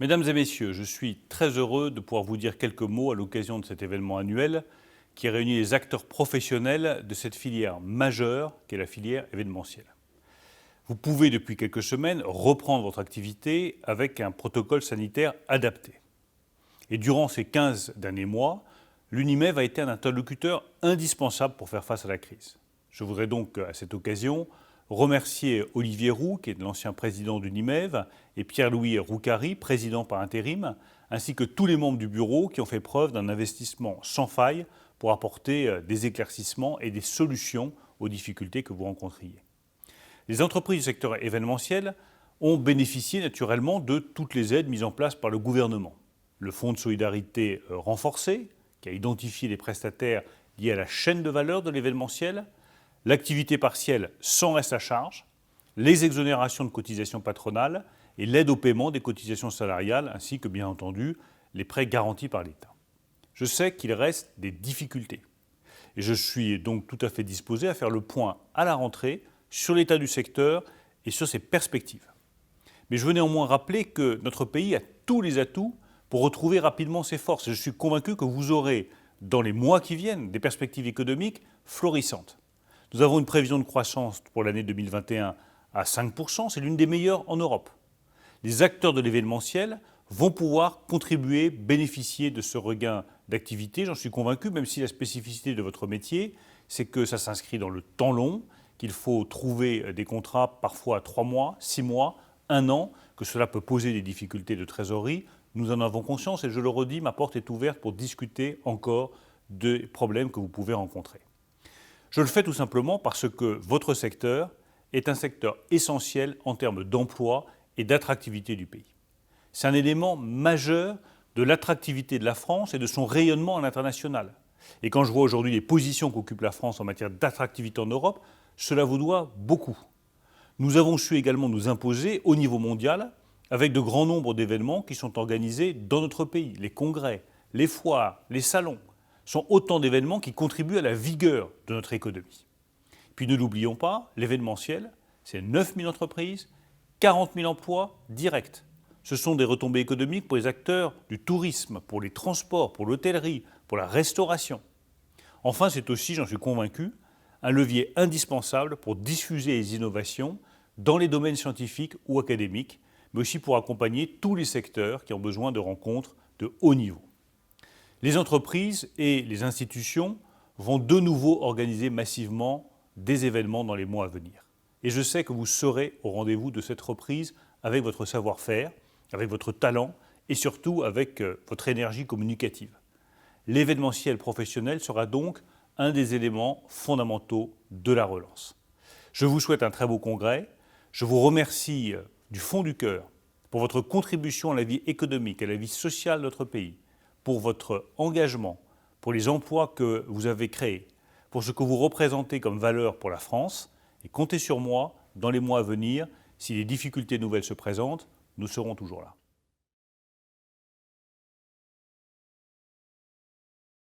Mesdames et messieurs, je suis très heureux de pouvoir vous dire quelques mots à l'occasion de cet événement annuel qui réunit les acteurs professionnels de cette filière majeure qu'est la filière événementielle. Vous pouvez depuis quelques semaines reprendre votre activité avec un protocole sanitaire adapté. Et durant ces 15 derniers mois, l'Unimev a été un interlocuteur indispensable pour faire face à la crise. Je voudrais donc à cette occasion remercier Olivier Roux, qui est l'ancien président d'Unimev, et Pierre-Louis Roucari, président par intérim, ainsi que tous les membres du bureau qui ont fait preuve d'un investissement sans faille pour apporter des éclaircissements et des solutions aux difficultés que vous rencontriez. Les entreprises du secteur événementiel ont bénéficié naturellement de toutes les aides mises en place par le gouvernement. Le fonds de solidarité renforcé, qui a identifié les prestataires liés à la chaîne de valeur de l'événementiel, l'activité partielle sans reste à charge, les exonérations de cotisations patronales et l'aide au paiement des cotisations salariales, ainsi que, bien entendu, les prêts garantis par l'État. Je sais qu'il reste des difficultés et je suis donc tout à fait disposé à faire le point à la rentrée sur l'état du secteur et sur ses perspectives. Mais je veux néanmoins rappeler que notre pays a tous les atouts pour retrouver rapidement ses forces. Je suis convaincu que vous aurez, dans les mois qui viennent, des perspectives économiques florissantes. Nous avons une prévision de croissance pour l'année 2021 à 5%, c'est l'une des meilleures en Europe. Les acteurs de l'événementiel vont pouvoir contribuer, bénéficier de ce regain d'activité, j'en suis convaincu, même si la spécificité de votre métier, c'est que ça s'inscrit dans le temps long, qu'il faut trouver des contrats parfois à 3 mois, 6 mois, 1 an, que cela peut poser des difficultés de trésorerie. Nous en avons conscience et je le redis, ma porte est ouverte pour discuter encore des problèmes que vous pouvez rencontrer. Je le fais tout simplement parce que votre secteur est un secteur essentiel en termes d'emploi et d'attractivité du pays. C'est un élément majeur de l'attractivité de la France et de son rayonnement à l'international. Et quand je vois aujourd'hui les positions qu'occupe la France en matière d'attractivité en Europe, cela vous doit beaucoup. Nous avons su également nous imposer au niveau mondial avec de grands nombres d'événements qui sont organisés dans notre pays. Les congrès, les foires, les salons sont autant d'événements qui contribuent à la vigueur de notre économie. Puis ne l'oublions pas, l'événementiel, c'est 9 000 entreprises, 40 000 emplois directs. Ce sont des retombées économiques pour les acteurs du tourisme, pour les transports, pour l'hôtellerie, pour la restauration. Enfin, c'est aussi, j'en suis convaincu, un levier indispensable pour diffuser les innovations dans les domaines scientifiques ou académiques, mais aussi pour accompagner tous les secteurs qui ont besoin de rencontres de haut niveau. Les entreprises et les institutions vont de nouveau organiser massivement des événements dans les mois à venir. Et je sais que vous serez au rendez-vous de cette reprise avec votre savoir-faire, avec votre talent et surtout avec votre énergie communicative. L'événementiel professionnel sera donc un des éléments fondamentaux de la relance. Je vous souhaite un très beau congrès. Je vous remercie du fond du cœur pour votre contribution à la vie économique, à la vie sociale de notre pays, pour votre engagement, pour les emplois que vous avez créés, pour ce que vous représentez comme valeur pour la France. Et comptez sur moi dans les mois à venir. Si des difficultés nouvelles se présentent, nous serons toujours là.